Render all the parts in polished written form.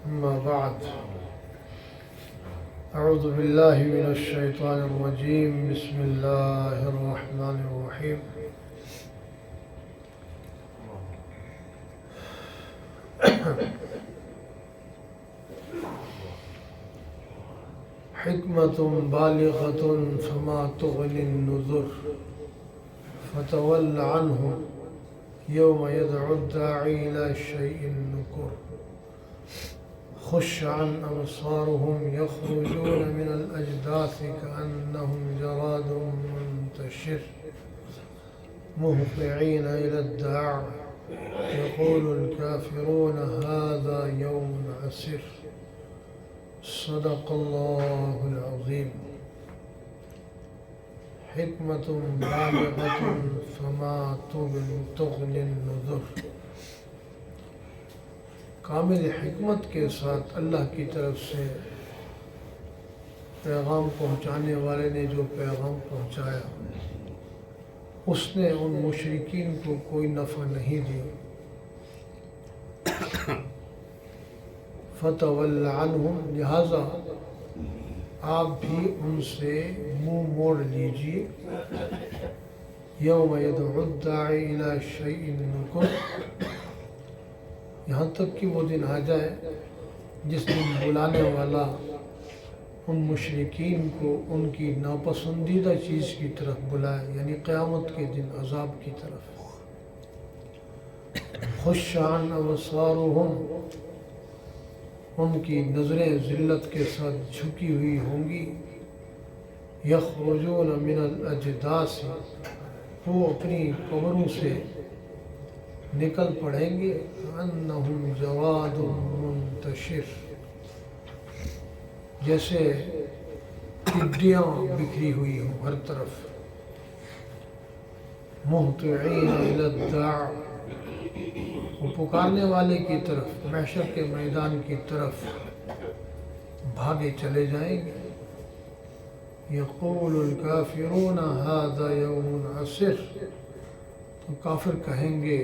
أما بعد أعوذ بالله من الشيطان الرجيم بسم الله الرحمن الرحيم حكمة بالغة فما تغني النذر فتول عنهم يوم يدعو الداعي إلى شيء نكر خش عن أبصارهم يخرجون من الأجداث كأنهم جراد منتشر مهطعين إلى الداع يقول الكافرون هذا يوم عسر صدق الله العظيم حکمت بالغۃ فما تغنی النذر۔ کامل حکمت کے ساتھ اللہ کی طرف سے پیغام پہنچانے والے نے جو پیغام پہنچایا اس نے ان مشرکین کو کوئی نفع نہیں دیا۔ فتول عنہم، لہذا آپ بھی ان سے منہ موڑ لیجیے۔ یوم یدعو الداعی الی شیء نکر، یہاں تک کہ وہ دن آ جائے جس دن بلانے والا ان مشرکین کو ان کی ناپسندیدہ چیز کی طرف بلائے، یعنی قیامت کے دن عذاب کی طرف۔ خش عن ابصارہم، ان کی نظریں ذلت کے ساتھ جھکی ہوئی ہوں گی۔ یخرجون من الاجداث، وہ اپنی قبروں سے نکل پڑیں گے۔ انہم جواد منتشر، جیسے ٹڈیاں بکھری ہوئی ہوں ہر طرف۔ مہطعین الی الداع، وہ پکارنے والے کی طرف، محشر کے میدان کی طرف بھاگے چلے جائیں گے۔ یقول الکافرون ھذا یوم عسر، تو کافر کہیں گے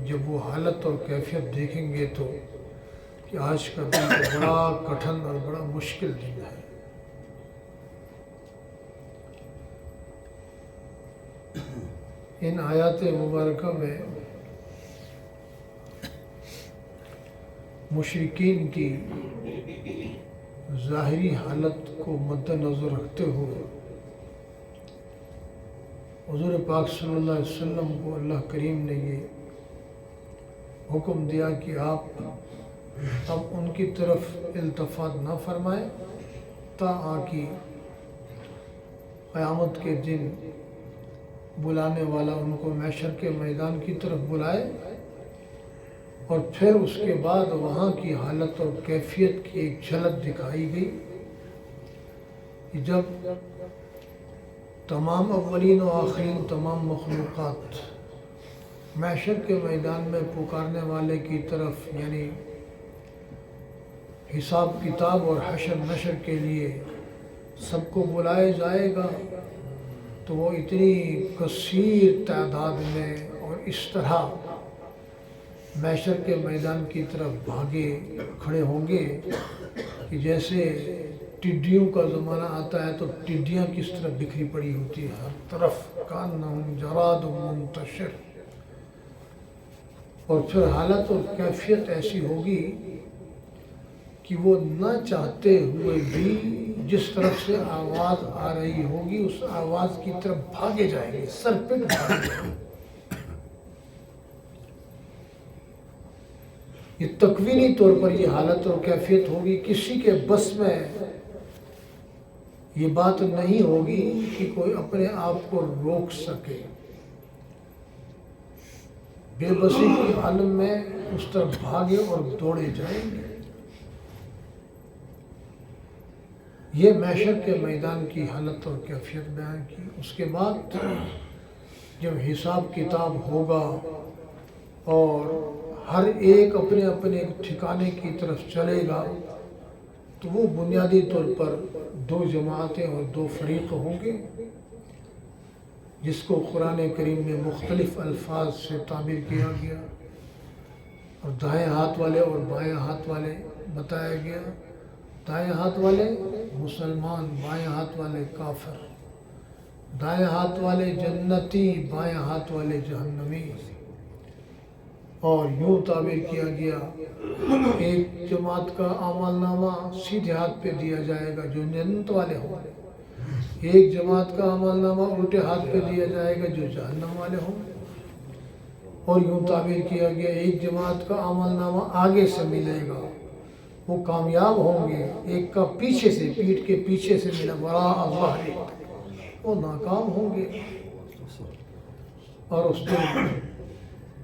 جب وہ حالت اور کیفیت دیکھیں گے تو کہ آج کا دن تو بڑا کٹھن اور بڑا مشکل دن ہے۔ ان آیات مبارکہ میں مشرکین کی ظاہری حالت کو مد نظر رکھتے ہوئے حضور پاک صلی اللہ علیہ وسلم کو اللہ کریم نے یہ حکم دیا کہ آپ اب ان کی طرف التفات نہ فرمائیں تاکہ قیامت کے دن بلانے والا ان کو محشر کے میدان کی طرف بلائے، اور پھر اس کے بعد وہاں کی حالت اور کیفیت کی ایک جھلک دکھائی گئی کہ جب تمام اولین و آخرین تمام مخلوقات محشر کے میدان میں پکارنے والے کی طرف، یعنی حساب کتاب اور حشر نشر کے لیے سب کو بلائے جائے گا، تو وہ اتنی کثیر تعداد میں اور اس طرح محشر کے میدان کی طرف بھاگے کھڑے ہوں گے کہ جیسے ٹڈیوں کا زمانہ آتا ہے تو ٹڈیاں کس طرح بکھری پڑی ہوتی ہے ہر طرف، کانہم جراد منتشر۔ اور پھر حالت اور کیفیت ایسی ہوگی کہ وہ نہ چاہتے ہوئے بھی جس طرف سے آواز آ رہی ہوگی اس آواز کی طرف بھاگے جائیں گے، سر پٹ بھاگے جائیں گے۔ یہ تکوینی طور پر یہ حالت اور کیفیت ہوگی، کسی کے بس میں یہ بات نہیں ہوگی کہ کوئی اپنے آپ کو روک سکے۔ بے بسی کے عالم میں اس طرف بھاگے اور دوڑے جائیں گے۔ یہ محشر کے میدان کی حالت اور کیفیت بیان کی۔ اس کے بعد جب حساب کتاب ہوگا اور ہر ایک اپنے اپنے ٹھکانے کی طرف چلے گا، تو وہ بنیادی طور پر دو جماعتیں اور دو فریق ہوں گے، جس کو قرآن کریم میں مختلف الفاظ سے تعبیر کیا گیا۔ اور دائیں ہاتھ والے اور بائیں ہاتھ والے بتایا گیا۔ دائیں ہاتھ والے مسلمان، بائیں ہاتھ والے کافر، دائیں ہاتھ والے جنتی، بائیں ہاتھ والے جہنمی۔ اور یوں تعبیر کیا گیا، ایک جماعت کا اعمال نامہ سیدھے ہاتھ پہ دیا جائے گا جو جنت والے ہوں، ایک جماعت کا اعمال نامہ الٹے ہاتھ پہ دیا جائے گا جو جہنم والے ہوں۔ اور یوں تعبیر کیا گیا، ایک جماعت کا اعمال نامہ آگے سے ملے گا، وہ کامیاب ہوں گے، ایک کا پیچھے سے، پیٹھ کے پیچھے سے ملا وراء ظہری، وہ ناکام ہوں گے۔ اور اس دن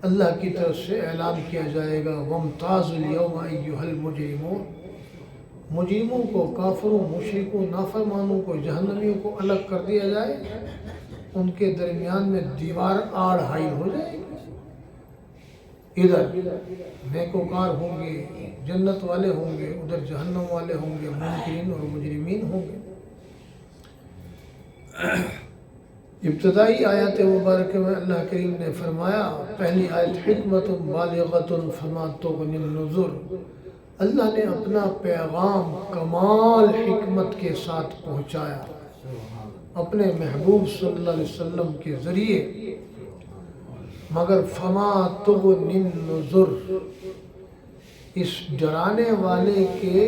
اللہ کی طرف سے اعلان کیا جائے گا، وَامْتَازُوا الْيَوْمَ أَيُّهَا الْمُجْرِمُونَ، مجرموں کو، کافروں، مشرکوں، نافرمانوں کو، جہنمیوں کو الگ کر دیا جائے، ان کے درمیان میں دیوار آڑ حائل ہو جائے گی۔ ادھر نیکوکار ہوں گے، جنت والے ہوں گے، ادھر جہنم والے ہوں گے، منکرین اور مجرمین ہوں گے۔ ابتدائی آیات مبارکہ میں اللہ کریم نے فرمایا، پہلی آیت حکمت بالغۃ فما تغنی النذر، اللہ نے اپنا پیغام کمال حکمت کے ساتھ پہنچایا اپنے محبوب صلی اللہ علیہ وسلم کے ذریعے، مگر فما تغنی النذر، اس ڈرانے والے کے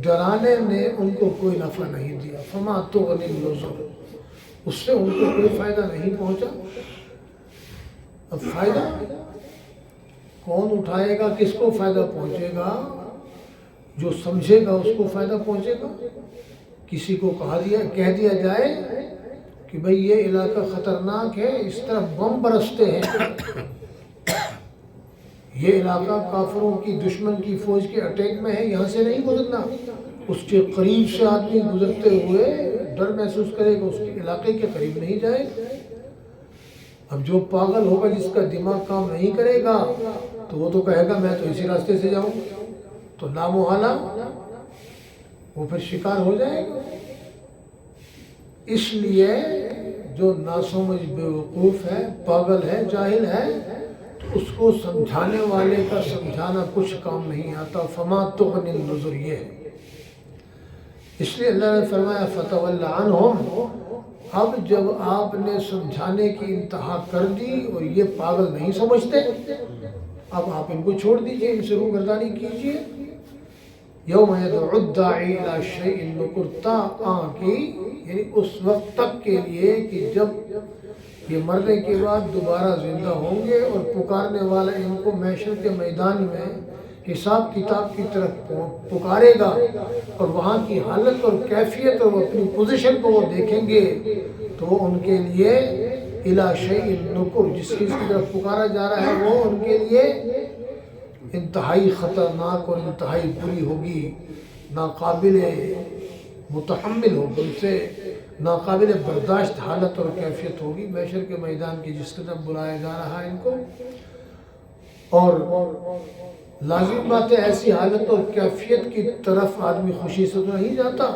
ڈرانے نے ان کو کوئی نفع نہیں دیا۔ فما تغنی النذر، اس سے ان کو کوئی فائدہ نہیں پہنچا۔ اب فائدہ کون اٹھائے گا، کس کو فائدہ پہنچے گا؟ جو سمجھے گا اس کو فائدہ پہنچے گا۔ کسی کو کہہ دیا جائے کہ بھئی یہ علاقہ خطرناک ہے، اس طرف بم برستے ہیں، یہ علاقہ کافروں کی، دشمن کی فوج کے اٹیک میں ہے، یہاں سے نہیں گزرنا۔ اس کے قریب سے آدمی گزرتے ہوئے ڈر محسوس کرے گا، اس کے علاقے کے قریب نہیں جائے گا۔ اب جو پاگل ہوگا، جس کا دماغ کام نہیں کرے گا، تو وہ تو کہے گا میں تو اسی راستے سے جاؤں، تو لامحالہ وہ پھر شکار ہو جائے گا۔ اس لیے جو ناسمجھ بیوقوف ہے، پاگل ہے، جاہل ہے، تو اس کو سمجھانے والے کا سمجھانا کچھ کام نہیں آتا۔ فما تغنی النذر، یہ ہے۔ اس لیے اللہ نے فرمایا فتول عنہم، اب جب آپ نے سمجھانے کی انتہا کر دی اور یہ پاگل نہیں سمجھتے، اب آپ ان کو چھوڑ دیجئے، ان سے روگردانی کیجئے۔ یوم یدعو الداعی الی شیء نکر، تا کی یعنی اس وقت تک کے لیے کہ جب یہ مرنے کے بعد دوبارہ زندہ ہوں گے اور پکارنے والا ان کو محشر کے میدان میں حساب کتاب کی طرف پکارے گا، اور وہاں کی حالت اور کیفیت اور اپنی پوزیشن کو وہ دیکھیں گے، تو وہ ان کے لیے الی شیء نکر، جس چیز کی طرف پکارا جا رہا ہے وہ ان کے لیے انتہائی خطرناک اور انتہائی بری ہوگی، ناقابل متحمل ہوگی، ان سے ناقابل برداشت حالت اور کیفیت ہوگی محشر کے میدان کی، جس کی طرف بلایا جا رہا ہے ان کو۔ اور لازم بات ہے، ایسی حالت اور کیفیت کی طرف آدمی خوشی سے تو نہیں جاتا،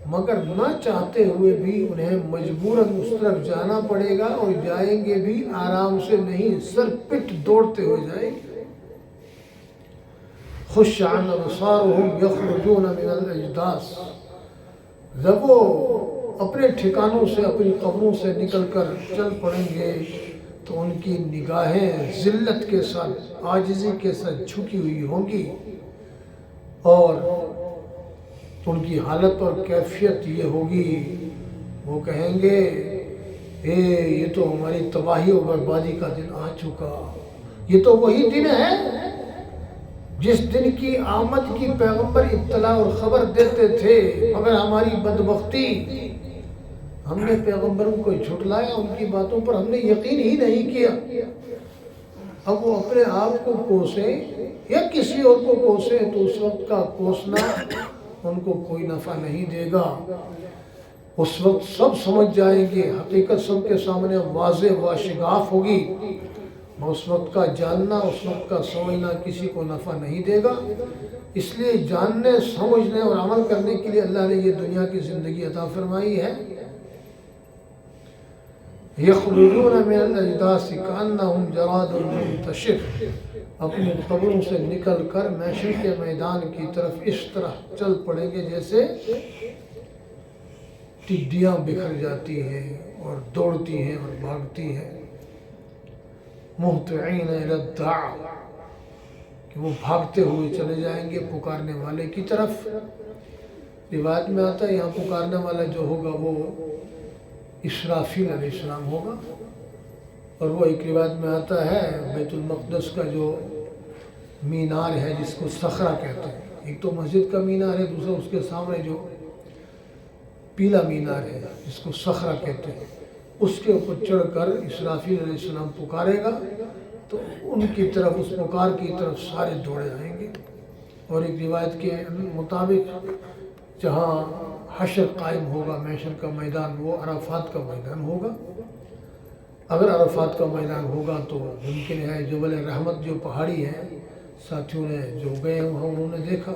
مگر نہ چاہتے ہوئے بھی انہیں مجبوراً اس طرف جانا پڑے گا، اور جائیں گے بھی آرام سے نہیں، سر پٹ دوڑتے ہوئے جائیں گے۔ خش عن ابصارهم یخرجون من الاجداث، جب وہ اپنے ٹھکانوں سے، اپنی قبروں سے نکل کر چل پڑیں گے، تو ان کی نگاہیں ذلت کے ساتھ، عاجزی کے ساتھ جھکی ہوئی ہوں گی، اور ان کی حالت اور کیفیت یہ ہوگی، وہ کہیں گے یہ تو ہماری تباہی و بربادی کا دن آ چکا۔ یہ تو وہی دن ہے جس دن کی آمد کی پیغمبر اطلاع اور خبر دیتے تھے، مگر ہماری بدبختی، ہم نے پیغمبروں کو جھٹلایا، ان کی باتوں پر ہم نے یقین ہی نہیں کیا۔ اب وہ اپنے آپ کو کوسے یا کسی اور کو کوسے، تو اس وقت کا کوسنا ان کو کوئی نفع نہیں دے گا۔ اس وقت سب سمجھ جائیں گے، حقیقت سب کے سامنے واضح و شگاف ہوگی، اس وقت کا جاننا، اس وقت کا سمجھنا کسی کو نفع نہیں دے گا۔ اس لیے جاننے، سمجھنے اور عمل کرنے کے لیے اللہ نے یہ دنیا کی زندگی عطا فرمائی ہے۔ یخرجون من الاجداث کانہم جراد منتشر، اپنی قبروں سے نکل کر محشر کے میدان کی طرف اس طرح چل پڑیں گے جیسے ٹڈیاں بکھر جاتی ہیں اور دوڑتی ہیں اور بھاگتی ہیں، مہطعین الی الداع، کہ وہ بھاگتے ہوئے چلے جائیں گے پکارنے والے کی طرف۔ روایت میں آتا ہے یہاں پکارنے والا جو ہوگا وہ اسرافیل علیہ السلام ہوگا، اور وہ ایک روایت میں آتا ہے بیت المقدس کا جو مینار ہے جس کو صخرہ کہتے ہیں، ایک تو مسجد کا مینار ہے، دوسرا اس کے سامنے جو پیلا مینار ہے جس کو صخرہ کہتے ہیں، اس کے اوپر چڑھ کر اسرافیل علیہ السلام پکارے گا تو ان کی طرف، اس پکار کی طرف سارے دوڑے آئیں گے۔ اور ایک روایت کے مطابق جہاں حشر قائم ہوگا، محشر کا میدان، وہ عرفات کا میدان ہوگا۔ اگر عرفات کا میدان ہوگا تو ممکن ہے جبل رحمت جو پہاڑی ہے، ساتھیوں نے جو گئے وہاں انہوں نے دیکھا،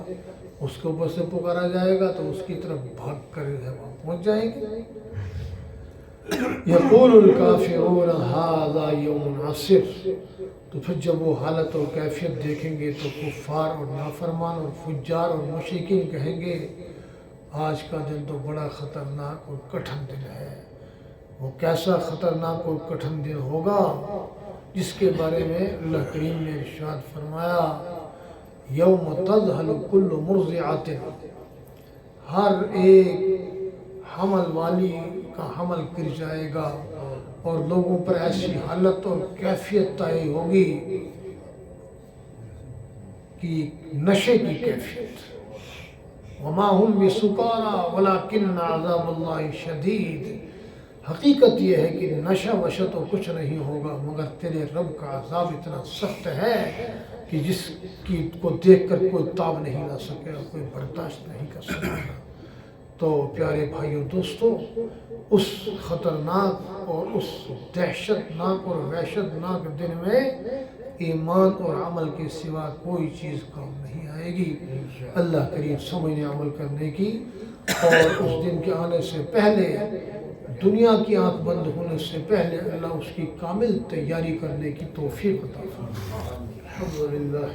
اس کے اوپر سے پکارا جائے گا تو اس کی طرف بھاگ کر وہاں پہنچ جائیں گے۔ یقول الکافرون ھذا یوم عسر، تو پھر جب وہ حالت اور کیفیت دیکھیں گے تو کفار اور نافرمان اور فجار اور مشرکین کہیں گے آج کا دن تو بڑا خطرناک اور کٹھن دن ہے۔ وہ کیسا خطرناک اور کٹھن دن ہوگا جس کے بارے میں اللہ کریم نے ارشاد فرمایا یوم تذہل کل مرضعۃ، ہر ایک حمل والی کا حمل گر جائے گا اور لوگوں پر ایسی حالت اور کیفیت طاری ہوگی کہ نشے کی کیفیت، وما هم بسکارى ولکن عذاب اللہ شدید، حقیقت یہ ہے کہ نشہ وشہ تو کچھ نہیں ہوگا مگر تیرے رب کا عذاب اتنا سخت ہے کہ جس کی کو دیکھ کر کوئی تاب نہیں لا سکے گا، کوئی برداشت نہیں کر سکے گا۔ تو پیارے بھائیوں دوستو، اس خطرناک اور اس دہشت ناک اور وحشت ناک دن میں ایمان اور عمل کے سوا کوئی چیز کام نہیں آئے گی۔ اللہ کریم سمجھنے عمل کرنے کی اور اس دن کے آنے سے پہلے، دنیا کی آنکھ بند ہونے سے پہلے اللہ اس کی کامل تیاری کرنے کی توفیق عطا فرمائے۔ الحمدللہ۔